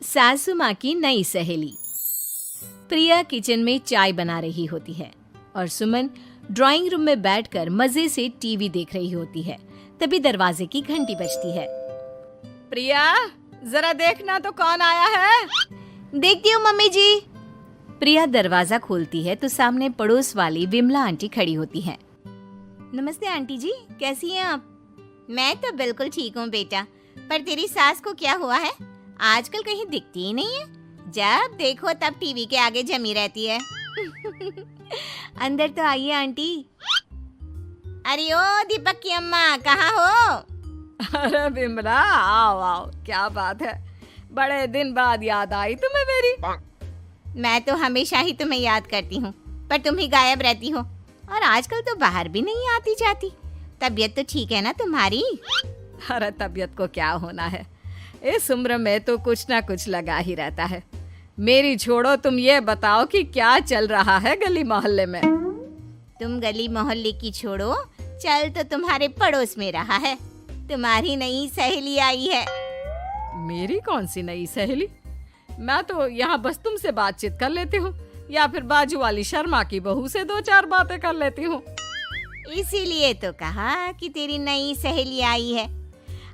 सासू माँ की नई सहेली। प्रिया किचन में चाय बना रही होती है और सुमन ड्राइंग रूम में बैठकर मजे से टीवी देख रही होती है। तभी दरवाजे की घंटी बजती है। प्रिया, जरा देखना तो कौन आया है। देखती हूँ मम्मी जी। प्रिया दरवाजा खोलती है तो सामने पड़ोस वाली विमला आंटी खड़ी होती है। नमस्ते आंटी जी, कैसी हैं आप? मैं तो बिल्कुल ठीक हूँ बेटा, पर तेरी सास को क्या हुआ है? आजकल कहीं दिखती ही नहीं है। जब देखो तब टीवी के आगे जमी रहती है। अंदर तो आइए आंटी। अरे ओ दीपक की अम्मा, कहाँ हो? अरे बिमला, आओ आओ, क्या बात है, बड़े दिन बाद याद आई तुम्हें मेरी। मैं तो हमेशा ही तुम्हें याद करती हूँ, पर तुम ही गायब रहती हो और आजकल तो बाहर भी नहीं आती जाती। तबीयत तो ठीक है ना तुम्हारी? अरे तबीयत को क्या होना है, इस उम्र में तो कुछ ना कुछ लगा ही रहता है। मेरी छोड़ो, तुम ये बताओ कि क्या चल रहा है गली मोहल्ले में। तुम गली मोहल्ले की छोड़ो, चल तो तुम्हारे पड़ोस में रहा है। तुम्हारी नई सहेली आई है। मेरी कौन सी नई सहेली? मैं तो यहाँ बस तुमसे बातचीत कर लेती हूँ या फिर बाजू वाली शर्मा की बहू से दो चार बातें कर लेती हूँ। इसीलिए तो कहा कि तेरी नई सहेली आई है।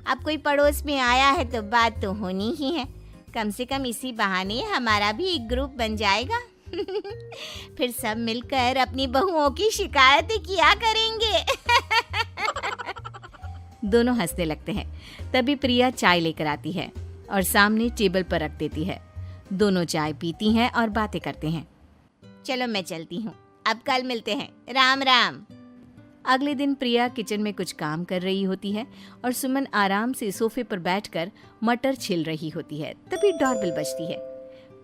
अब कोई पड़ोस में आया है तो बात तो होनी ही है। कम से कम इसी बहाने हमारा भी एक ग्रुप बन जाएगा। फिर सब मिलकर अपनी बहुओं की शिकायतें किया करेंगे। दोनों हंसने लगते हैं। तभी प्रिया चाय लेकर आती है और सामने टेबल पर रख देती है। दोनों चाय पीती हैं और बातें करते हैं। चलो मैं चलती हूँ, अब कल मिलते हैं। राम राम। अगले दिन प्रिया किचन में कुछ काम कर रही होती है और सुमन आराम से सोफे पर बैठकर मटर छिल रही होती है। तभी डोरबेल बजती है।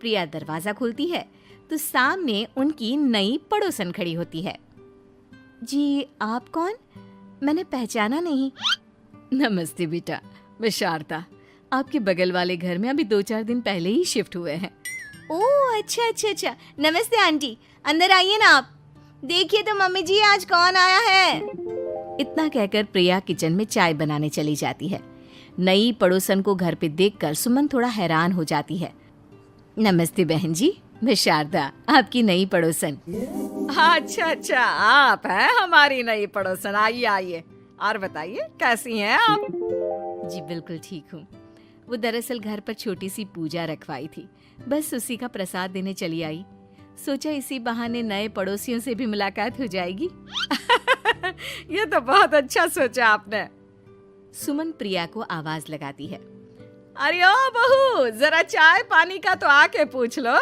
प्रिया दरवाजा खोलती है तो सामने उनकी नई पड़ोसन खड़ी होती है। जी, आप कौन? मैंने पहचाना नहीं। नमस्ते बेटा, मैं शारदा, आपके बगल वाले घर में अभी 2-4 दिन पहले ही शिफ्ट हुए हैं। ओह अच्छा। नमस्ते आंटी, अंदर आइए ना आप। देखिए तो मम्मी जी, आज कौन आया है। इतना कहकर प्रिया किचन में चाय बनाने चली जाती है। नई पड़ोसन को घर पे देखकर सुमन थोड़ा हैरान हो जाती है। नमस्ते बहन जी, मैं शारदा, आपकी नई पड़ोसन। अच्छा, आप हैं हमारी नई पड़ोसन। आइए आइए, और बताइए कैसी हैं आप? जी बिल्कुल ठीक हूँ। वो दरअसल घर पर छोटी सी पूजा रखवाई थी, बस उसी का प्रसाद देने चली आई। सोचा इसी बहाने नए पड़ोसियों से भी मुलाकात हो जाएगी। ये तो बहुत अच्छा सोचा आपने। सुमन प्रिया को आवाज लगाती है। अरे ओ बहू, जरा चाय पानी का तो आके पूछ लो।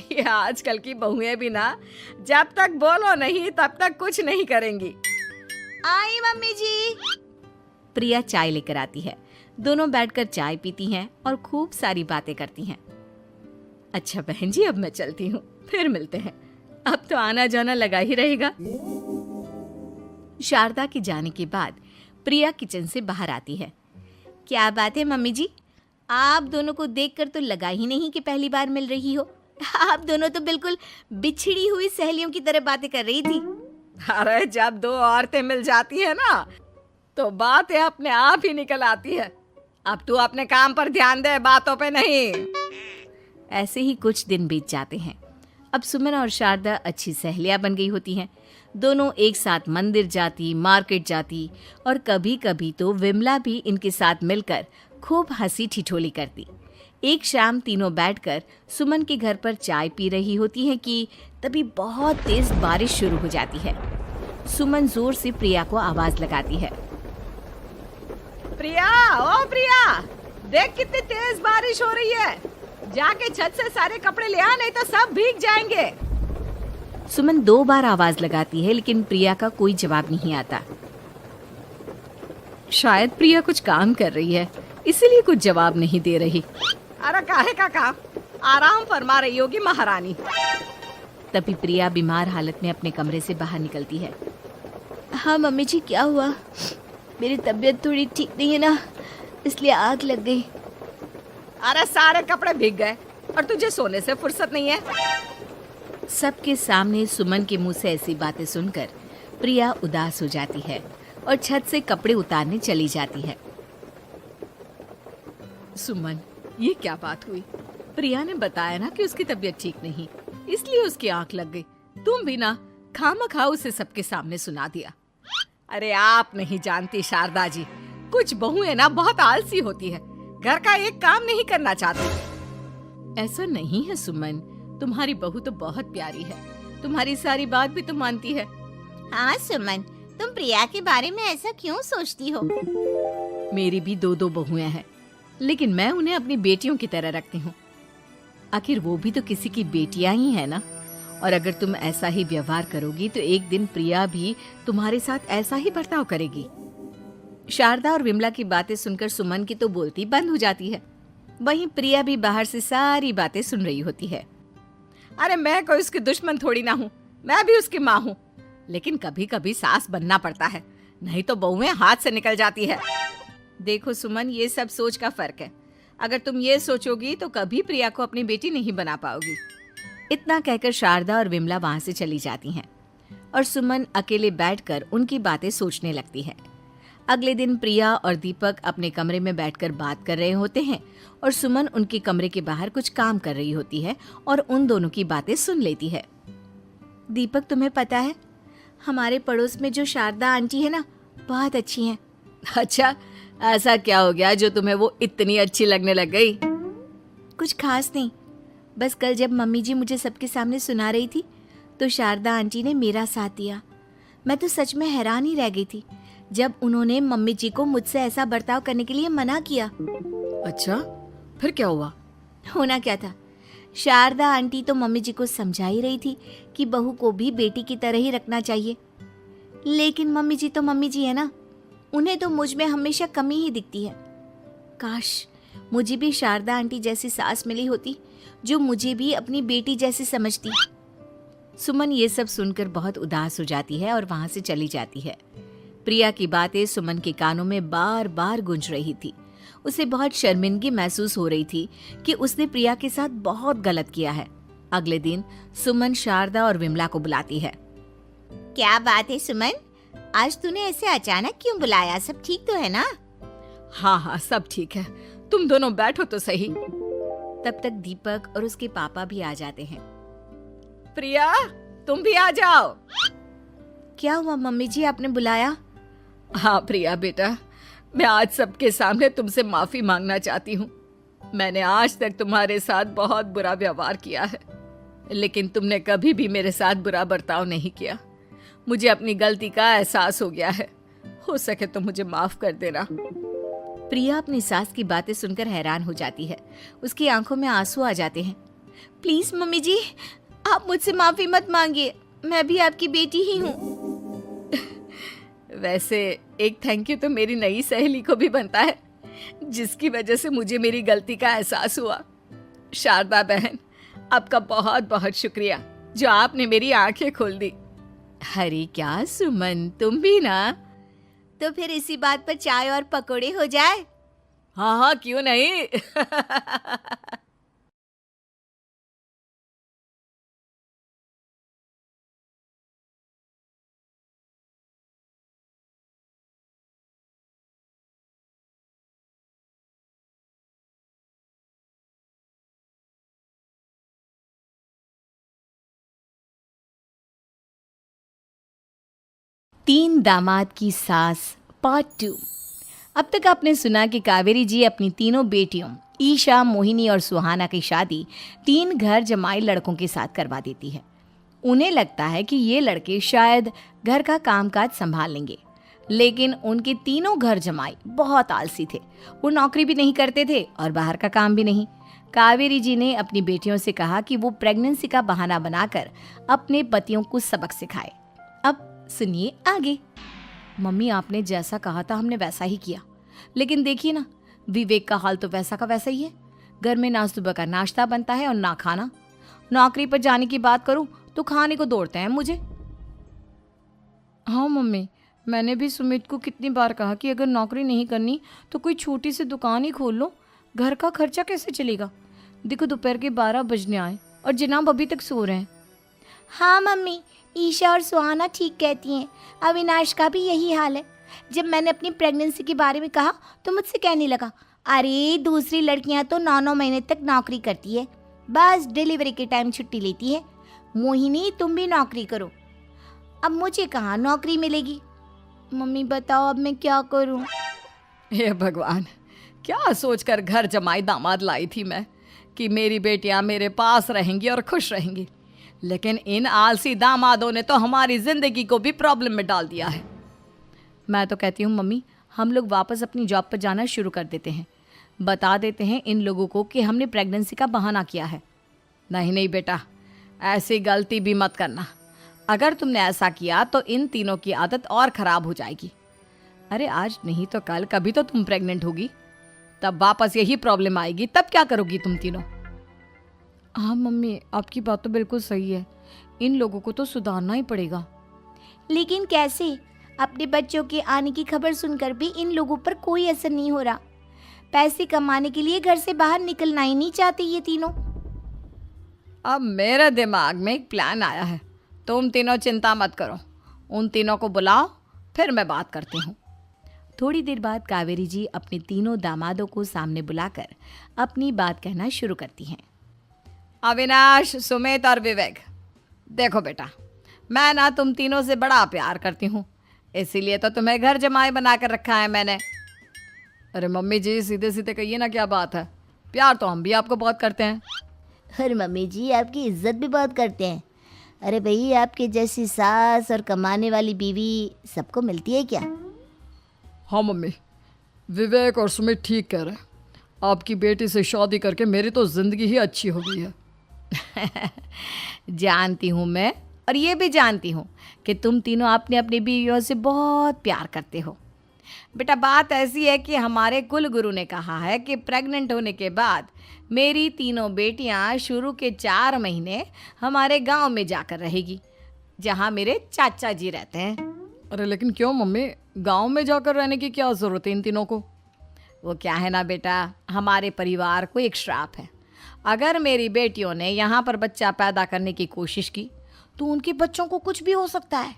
ये आजकल की बहुएं भी ना, जब तक बोलो नहीं तब तक कुछ नहीं करेंगी। आई मम्मी जी। प्रिया चाय लेकर आती है। दोनों बैठकर चाय पीती हैं और खूब सारी बातें करती हैं। अच्छा बहन जी, अब मैं चलती हूँ, फिर मिलते हैं। अब तो आना जाना लगा ही रहेगा। शारदा के जाने के बाद प्रिया किचन से बाहर आती है। क्या बात है मम्मी जी, आप दोनों को देखकर तो लगा ही नहीं कि पहली बार मिल रही हो। आप दोनों तो बिल्कुल बिछड़ी हुई सहेलियों की तरह बातें कर रही थी। अरे जब दो औरतें मिल जाती है ना, तो बातें अपने आप ही निकल आती है। अब तू अपने काम पर ध्यान दे, बातों पे नहीं। ऐसे ही कुछ दिन बीत जाते हैं। अब सुमन और शारदा अच्छी सहेलियां बन गई होती हैं। दोनों एक साथ मंदिर जाती, मार्केट जाती और कभी कभी तो विमला भी इनके साथ मिलकर खूब हंसी ठिठोली करती। एक शाम तीनों बैठकर सुमन के घर पर चाय पी रही होती हैं कि तभी बहुत तेज बारिश शुरू हो जाती है। सुमन जोर से प्रिया को आवाज लगाती है। प्रिया, ओ प्रिया, देख कितनी तेज बारिश हो रही है। जाके छत से सारे कपड़े ले आ, नहीं तो सब भीग जाएंगे। सुमन 2 बार आवाज लगाती है लेकिन प्रिया का कोई जवाब नहीं आता। शायद प्रिया कुछ काम कर रही है, इसीलिए कुछ जवाब नहीं दे रही। अरे काहे का काम, आराम फरमा रही होगी महारानी। तभी प्रिया बीमार हालत में अपने कमरे से बाहर निकलती है। हाँ मम्मी जी, क्या हुआ? मेरी तबीयत थोड़ी ठीक नहीं है ना, इसलिए आग लग गई। अरे सारे कपड़े भीग गए और तुझे सोने से फुर्सत नहीं है। सबके सामने सुमन के मुंह से ऐसी बातें सुनकर प्रिया उदास हो जाती है और छत से कपड़े उतारने चली जाती है। सुमन, ये क्या बात हुई? प्रिया ने बताया ना कि उसकी तबीयत ठीक नहीं, इसलिए उसकी आंख लग गई। तुम भी ना खामखा उसे सबके सामने सुना दिया। अरे आप नहीं जानती शारदा जी, कुछ बहुएं ना बहुत आलसी होती है, घर का एक काम नहीं करना चाहती। ऐसा नहीं है सुमन, तुम्हारी बहू तो बहुत प्यारी है, तुम्हारी सारी बात भी तो मानती है। हाँ सुमन, तुम प्रिया के बारे में ऐसा क्यों सोचती हो? मेरी भी दो बहुएं हैं, लेकिन मैं उन्हें अपनी बेटियों की तरह रखती हूँ। आखिर वो भी तो किसी की बेटियां ही है ना। और अगर तुम ऐसा ही व्यवहार करोगी तो एक दिन प्रिया भी तुम्हारे साथ ऐसा ही बर्ताव करेगी। शारदा और विमला की बातें सुनकर सुमन की तो बोलती बंद हो जाती है। वहीं प्रिया भी बाहर से सारी बातें सुन रही होती है। अरे मैं कोई उसकी दुश्मन थोड़ी ना हूँ, मैं भी उसकी माँ हूँ, लेकिन कभी कभी सास बनना पड़ता है, नहीं तो बहुएं हाथ से निकल जाती है। देखो सुमन, ये सब सोच का फर्क है। अगर तुम ये सोचोगी तो कभी प्रिया को अपनी बेटी नहीं बना पाओगी। इतना कहकर शारदा और विमला वहां से चली जाती हैं और सुमन अकेले बैठकर उनकी बातें सोचने लगती है। अगले दिन प्रिया और दीपक अपने कमरे में बैठकर बात कर रहे होते हैं और सुमन उनके कमरे के बाहर कुछ काम कर रही होती है और उन दोनों की बातें सुन लेती है। दीपक, तुम्हें पता है हमारे पड़ोस में जो शारदा आंटी है ना, बहुत अच्छी हैं। अच्छा, ऐसा क्या हो गया जो तुम्हें वो इतनी अच्छी लगने लग गई? कुछ खास नहीं, बस कल जब मम्मी जी मुझे सबके सामने सुना रही थी तो शारदा आंटी ने मेरा साथ दिया। मैं तो सच में हैरान ही रह गई थी जब उन्होंने मम्मी जी को मुझसे ऐसा बर्ताव करने के लिए मना किया। अच्छा, फिर क्या हुआ? होना क्या था, शारदा आंटी तो मम्मी जी को समझा ही रही थी कि बहू को भी बेटी की तरह ही रखना चाहिए, लेकिन मम्मी जी तो मम्मी जी है ना, उन्हें तो मुझ में हमेशा कमी ही दिखती है। काश मुझे भी शारदा आंटी जैसी सास मिली होती जो मुझे भी अपनी बेटी जैसी समझती। सुमन ये सब सुनकर बहुत उदास हो जाती है और वहां से चली जाती है। प्रिया की बातें सुमन के कानों में बार बार गूंज रही थी। उसे बहुत शर्मिंदगी महसूस हो रही थी कि उसने प्रिया के साथ बहुत गलत किया है। अगले दिन सुमन शारदा और विमला को बुलाती है। क्या बात है सुमन, आज तूने ऐसे अचानक क्यों बुलाया? सब ठीक तो है ना? हाँ, सब ठीक है, तुम दोनों बैठो तो सही। तब तक दीपक और उसके पापा भी आ जाते हैं। प्रिया, तुम भी आ जाओ। क्या हुआ मम्मी जी, आपने बुलाया? हाँ प्रिया बेटा, मैं आज सबके सामने तुमसे माफी मांगना चाहती हूँ। मैंने आज तक तुम्हारे साथ बहुत बुरा व्यवहार किया है, लेकिन तुमने कभी भी मेरे साथ बुरा बर्ताव नहीं किया। मुझे अपनी गलती का एहसास हो गया है, हो सके तो मुझे माफ कर देना। प्रिया अपनी सास की बातें सुनकर हैरान हो जाती है। उसकी आंखों में आंसू आ जाते हैं। प्लीज मम्मी जी, आप मुझसे माफी मत मांगिए, मैं भी आपकी बेटी ही हूँ। वैसे एक थैंक यू तो मेरी नई सहेली को भी बनता है, जिसकी वजह से मुझे मेरी गलती का एहसास हुआ। शारदा बहन, आपका बहुत बहुत शुक्रिया जो आपने मेरी आंखें खोल दी। अरे क्या सुमन, तुम भी ना। तो फिर इसी बात पर चाय और पकोड़े हो जाए? हाँ, क्यों नहीं। तीन दामाद की सास पार्ट 2। अब तक आपने सुना कि कावेरी जी अपनी तीनों बेटियों ईशा, मोहिनी और सुहाना की शादी 3 घर जमाई लड़कों के साथ करवा देती है। उन्हें लगता है कि ये लड़के शायद घर का कामकाज संभाल लेंगे, लेकिन उनके तीनों घर जमाई बहुत आलसी थे। वो नौकरी भी नहीं करते थे और बाहर का काम भी नहीं। कावेरी जी ने अपनी बेटियों से कहा कि वो प्रेगनेंसी का बहाना बनाकर अपने पतियों को सबक सिखाए। अब सुनिए आगे। मम्मी, आपने जैसा कहा था हमने वैसा ही किया, लेकिन देखिए ना, विवेक का हाल तो वैसा का वैसा ही है। घर में ना सुबह का नाश्ता बनता है और ना खाना। नौकरी पर जाने की बात करूं तो खाने को दौड़ते हैं मुझे। हाँ मम्मी, मैंने भी सुमित को कितनी बार कहा कि अगर नौकरी नहीं करनी तो कोई छोटी सी दुकान ही खोल लो, घर का खर्चा कैसे चलेगा। देखो दोपहर के 12 बजने आए और जनाब अभी तक सो रहे हैं। हाँ मम्मी, ईशा और सुहाना ठीक कहती हैं, अविनाश का भी यही हाल है। जब मैंने अपनी प्रेगनेंसी के बारे में कहा तो मुझसे कहने लगा, अरे दूसरी लड़कियां तो 9-9 महीने तक नौकरी करती है, बस डिलीवरी के टाइम छुट्टी लेती है। मोहिनी तुम भी नौकरी करो। अब मुझे कहाँ नौकरी मिलेगी? मम्मी बताओ अब मैं क्या करूँ? हे भगवान, क्या सोचकर घर जमाई दामाद लाई थी मैं कि मेरी बेटियां मेरे पास रहेंगी और खुश रहेंगी, लेकिन इन आलसी दामादों ने तो हमारी जिंदगी को भी प्रॉब्लम में डाल दिया है। मैं तो कहती हूँ मम्मी, हम लोग वापस अपनी जॉब पर जाना शुरू कर देते हैं। बता देते हैं इन लोगों को कि हमने प्रेगनेंसी का बहाना किया है। नहीं नहीं बेटा, ऐसी गलती भी मत करना। अगर तुमने ऐसा किया तो इन तीनों की आदत और ख़राब हो जाएगी। अरे आज नहीं तो कल कभी तो तुम प्रेग्नेंट होगी, तब वापस यही प्रॉब्लम आएगी, तब क्या करोगी तुम तीनों? हाँ मम्मी, आपकी बात तो बिल्कुल सही है। इन लोगों को तो सुधारना ही पड़ेगा। लेकिन कैसे? अपने बच्चों के आने की खबर सुनकर भी इन लोगों पर कोई असर नहीं हो रहा। पैसे कमाने के लिए घर से बाहर निकलना ही नहीं चाहते ये तीनों। अब मेरे दिमाग में एक प्लान आया है। तुम तीनों चिंता मत करो, उन तीनों को बुलाओ, फिर मैं बात करती हूँ। थोड़ी देर बाद कावेरी जी अपने तीनों दामादों को सामने बुलाकर अपनी बात कहना शुरू करती हैं। अविनाश, सुमित और विवेक, देखो बेटा, मैं ना तुम तीनों से बड़ा प्यार करती हूँ, इसीलिए तो तुम्हें घर जमाई बना कर रखा है मैंने। अरे मम्मी जी, सीधे सीधे कहिए ना, क्या बात है? प्यार तो हम भी आपको बहुत करते हैं। अरे मम्मी जी, आपकी इज्जत भी बहुत करते हैं। अरे भाई, आपके जैसी सास और कमाने वाली बीवी सबको मिलती है क्या? हाँ मम्मी, विवेक और सुमित ठीक कह रहे हैं। आपकी बेटी से शादी करके मेरी तो ज़िंदगी ही अच्छी हो गई है। जानती हूँ मैं, और ये भी जानती हूँ कि तुम तीनों अपने अपनी बीवियों से बहुत प्यार करते हो। बेटा, बात ऐसी है कि हमारे कुल गुरु ने कहा है कि प्रेग्नेंट होने के बाद मेरी तीनों बेटियां शुरू के 4 महीने हमारे गांव में जाकर रहेगी, जहां मेरे चाचा जी रहते हैं। अरे लेकिन क्यों मम्मी, गांव में जाकर रहने की क्या ज़रूरत है इन तीनों को? वो क्या है ना बेटा, हमारे परिवार को एक श्राप है। अगर मेरी बेटियों ने यहाँ पर बच्चा पैदा करने की कोशिश की तो उनके बच्चों को कुछ भी हो सकता है।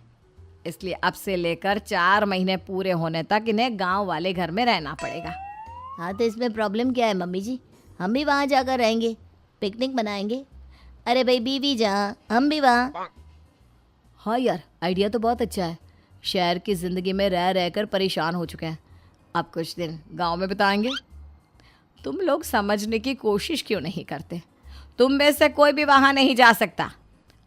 इसलिए अब से लेकर 4 महीने पूरे होने तक इन्हें गांव वाले घर में रहना पड़ेगा। हाँ तो इसमें प्रॉब्लम क्या है मम्मी जी? हम भी वहाँ जाकर रहेंगे, पिकनिक मनाएंगे। अरे भाई, बीवी जहाँ हम भी वहाँ। हाँ यार, आइडिया तो बहुत अच्छा है। शहर की ज़िंदगी में रह रहकर परेशान हो चुके हैं, अब कुछ दिन गांव में बिताएंगे। तुम लोग समझने की कोशिश क्यों नहीं करते? तुम में से कोई भी वहाँ नहीं जा सकता,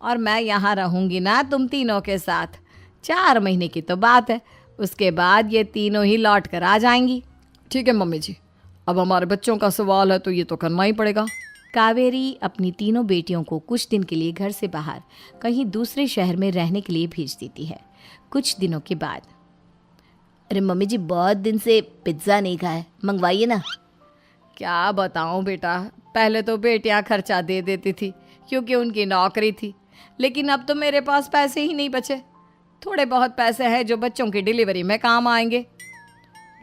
और मैं यहाँ रहूँगी ना तुम तीनों के साथ। 4 महीने की तो बात है, उसके बाद ये तीनों ही लौट कर आ जाएंगी। ठीक है मम्मी जी, अब हमारे बच्चों का सवाल है तो ये तो करना ही पड़ेगा। कावेरी अपनी तीनों बेटियों को कुछ दिन के लिए घर से बाहर कहीं दूसरे शहर में रहने के लिए भेज देती है। कुछ दिनों के बाद, अरे मम्मी जी, बहुत दिन से पिज्ज़ा नहीं खाया, मंगवाइए ना। क्या बताऊं बेटा, पहले तो बेटियां खर्चा दे देती थी क्योंकि उनकी नौकरी थी, लेकिन अब तो मेरे पास पैसे ही नहीं बचे। थोड़े बहुत पैसे हैं जो बच्चों की डिलीवरी में काम आएंगे।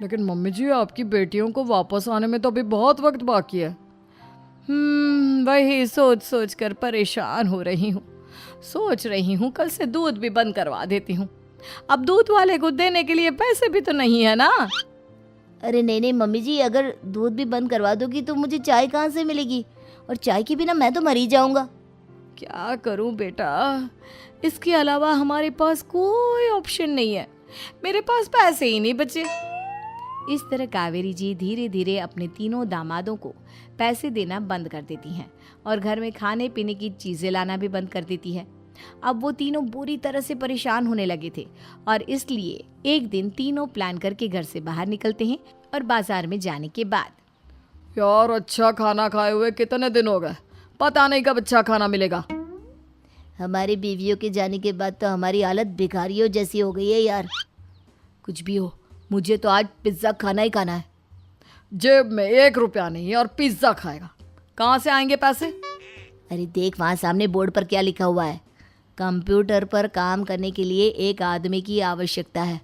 लेकिन मम्मी जी, आपकी बेटियों को वापस आने में तो अभी बहुत वक्त बाकी है। वही सोच सोच कर परेशान हो रही हूँ। सोच रही हूँ कल से दूध भी बंद करवा देती हूँ। अब दूध वाले को देने के लिए पैसे भी तो नहीं है ना। अरे नहीं नहीं मम्मी जी, अगर दूध भी बंद करवा दोगी तो मुझे चाय कहाँ से मिलेगी? और चाय के बिना मैं तो मर ही जाऊंगा। क्या करूं बेटा, इसके अलावा हमारे पास कोई ऑप्शन नहीं है। मेरे पास पैसे ही नहीं बचे। इस तरह कावेरी जी धीरे धीरे अपने तीनों दामादों को पैसे देना बंद कर देती हैं और घर में खाने पीने की चीज़ें लाना भी बंद कर देती है। अब वो तीनों बुरी तरह से परेशान होने लगे थे और इसलिए एक दिन तीनों प्लान करके घर से बाहर निकलते हैं और बाजार में जाने के बाद, यार अच्छा खाना खाए हुए कितने दिन हो गए, पता नहीं कब अच्छा खाना मिलेगा। हमारी बीवियों के जाने के बाद तो हमारी हालत भिखारियों जैसी हो गई है यार। कुछ भी हो, मुझे तो आज पिज्ज़ा खाना ही खाना है। जेब में 1 रुपया नहीं है और पिज्ज़ा खाएगा, कहाँ से आएंगे पैसे? अरे देख, वहाँ सामने बोर्ड पर क्या लिखा हुआ है, कंप्यूटर पर काम करने के लिए एक आदमी की आवश्यकता है।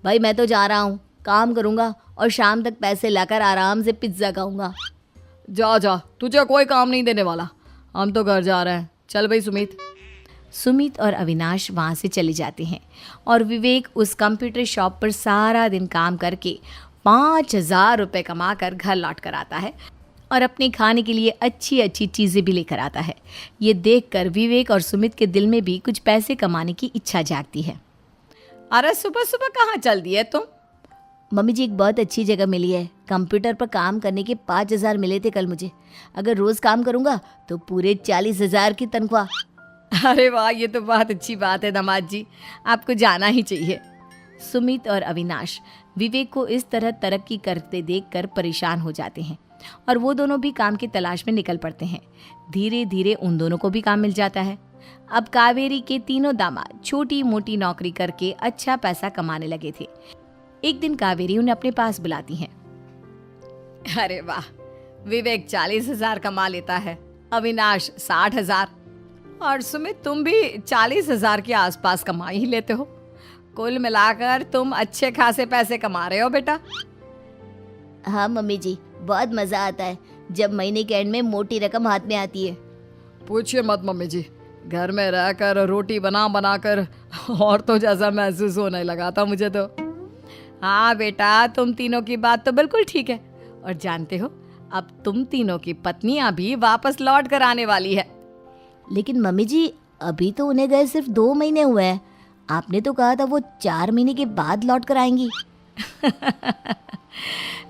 भाई मैं तो जा रहा हूँ, काम करूँगा और शाम तक पैसे लाकर आराम से पिज्ज़ा खाऊंगा। जा जा, तुझे कोई काम नहीं देने वाला, हम तो घर जा रहे हैं। चल भाई सुमित। सुमित और अविनाश वहाँ से चले जाते हैं और विवेक उस कंप्यूटर शॉप पर सारा दिन काम करके 5,000 रुपये कमा कर घर लौट कर आता है और अपने खाने के लिए अच्छी अच्छी चीज़ें भी लेकर आता है। ये देखकर विवेक और सुमित के दिल में भी कुछ पैसे कमाने की इच्छा जागती है। अरे सुबह सुबह कहाँ चल दिए तुम? मम्मी जी, एक बहुत अच्छी जगह मिली है। कंप्यूटर पर काम करने के 5,000 मिले थे कल मुझे। अगर रोज काम करूंगा तो पूरे 40,000 की तनख्वाह। अरे वाह, ये तो बहुत अच्छी बात है दामाद जी, आपको जाना ही चाहिए। सुमित और अविनाश विवेक को इस तरह तरक्की करते देखकर परेशान हो जाते हैं और वो दोनों भी काम की तलाश में निकल पड़ते हैं। धीरे धीरे उन दोनों को भी काम मिल जाता है। अब कावेरी के तीनों दामाद छोटी मोटी नौकरी करके अच्छा पैसा कमाने लगे थे। एक दिन कावेरी उन्हें अपने पास बुलाती है। अरे वाह, विवेक 40,000 कमा लेता है, अविनाश 60,000 और सुमित तुम भी 40,000 के आसपास कमा ही लेते हो। कुल मिलाकर तुम अच्छे खासे पैसे कमा रहे हो बेटा। हाँ मम्मी जी, बहुत मजा आता है जब महीने के एंड में मोटी रकम हाथ में आती है। पूछिए मत मम्मी जी, घर में रहकर रोटी बना बना कर और तो जैसा महसूस होने लगा था मुझे तो। हाँ बेटा, तुम तीनों की बात तो बिल्कुल ठीक है। और जानते हो, अब तुम तीनों की पत्नियां भी वापस लौट कर आने वाली है। लेकिन मम्मी जी, अभी तो उन्हें गए सिर्फ 2 महीने हुए हैं। आपने तो कहा था वो 4 महीने के बाद लौट कर आएंगी।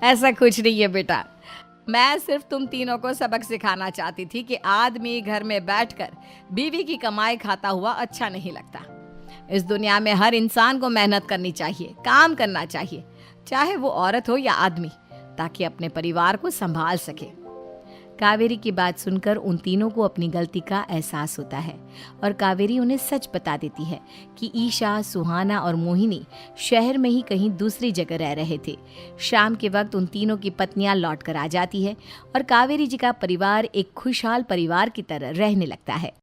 ऐसा कुछ नहीं है बेटा, मैं सिर्फ तुम तीनों को सबक सिखाना चाहती थी कि आदमी घर में बैठकर बीवी की कमाई खाता हुआ अच्छा नहीं लगता। इस दुनिया में हर इंसान को मेहनत करनी चाहिए, काम करना चाहिए, चाहे वो औरत हो या आदमी, ताकि अपने परिवार को संभाल सके। कावेरी की बात सुनकर उन तीनों को अपनी गलती का एहसास होता है और कावेरी उन्हें सच बता देती है कि ईशा, सुहाना और मोहिनी शहर में ही कहीं दूसरी जगह रह रहे थे। शाम के वक्त उन तीनों की पत्नियां लौट कर आ जाती है और कावेरी जी का परिवार एक खुशहाल परिवार की तरह रहने लगता है।